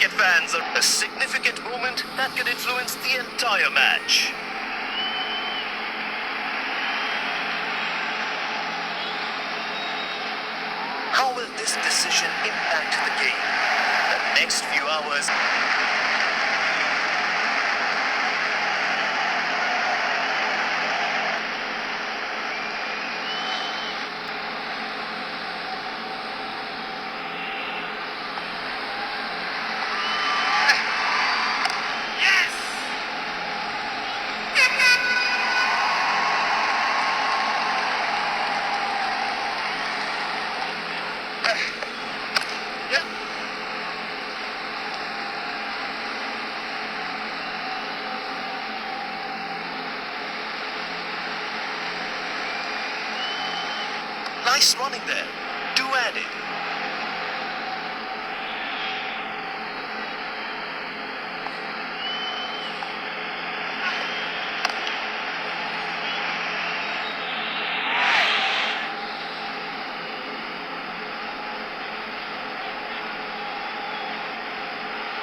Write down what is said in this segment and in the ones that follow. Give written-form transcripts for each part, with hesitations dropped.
cricket fans are a significant moment that could influence the entire match. How will this decision impact the game? The next few hours. Nice running there. Do add it.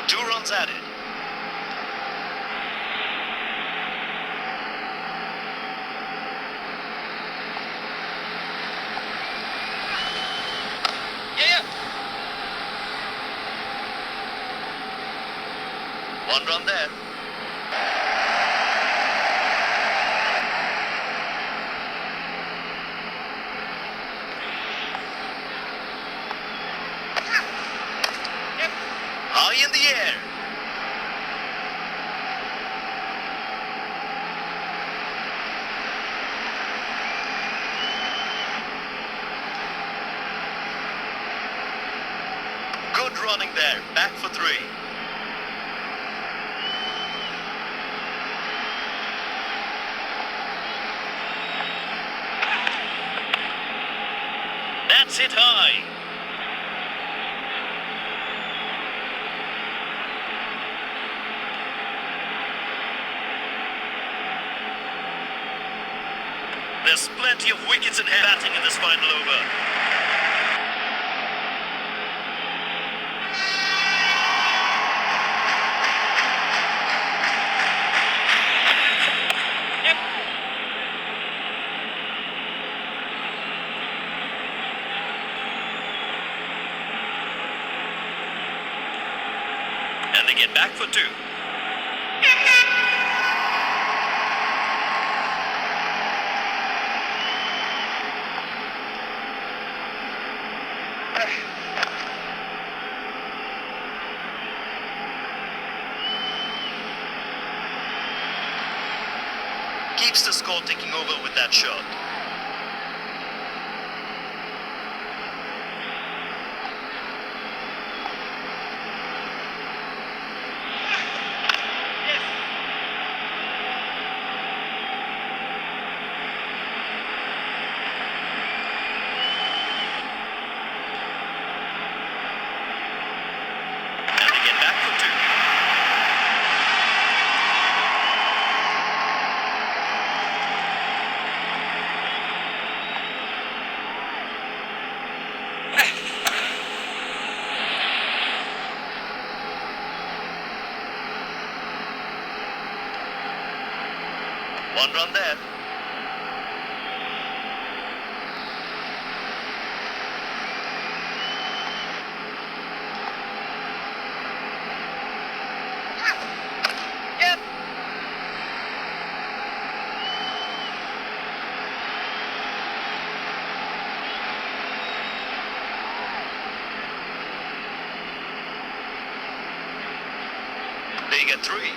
Two runs added. One run there. High in the air. Good running there. Back for three. That's it high. There's plenty of wickets in hand batting in this final over. And they get back for two. Keeps the score ticking over with that shot. One run there. They get three.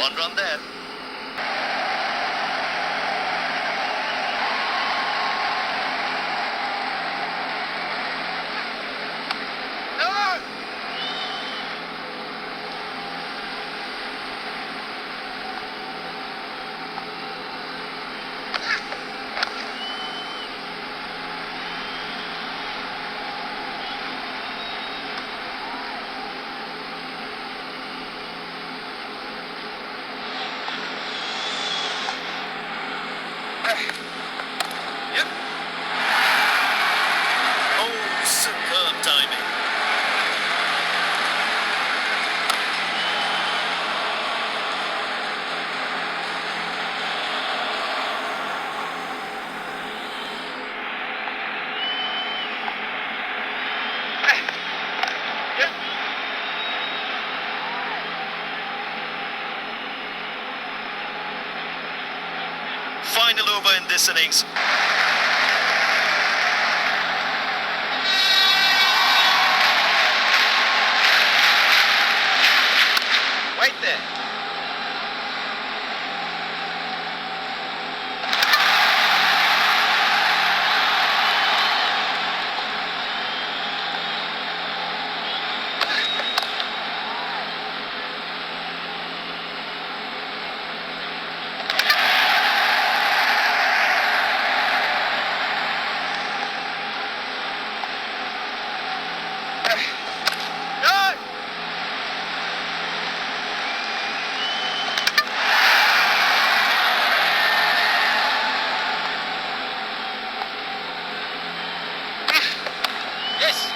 One run there. Yep. Oh, superb timing. Yep. Final over in this innings. Wait there. Go! Yes.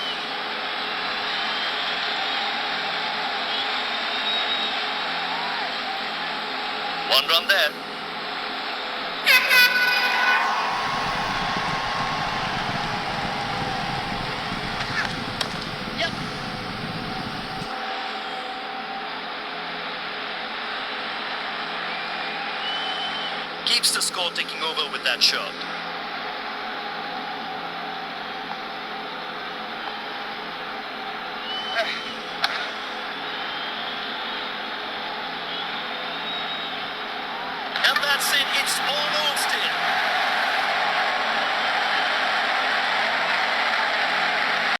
One run there. Yep. Keeps the score taking over with that shot. And that's it. It's all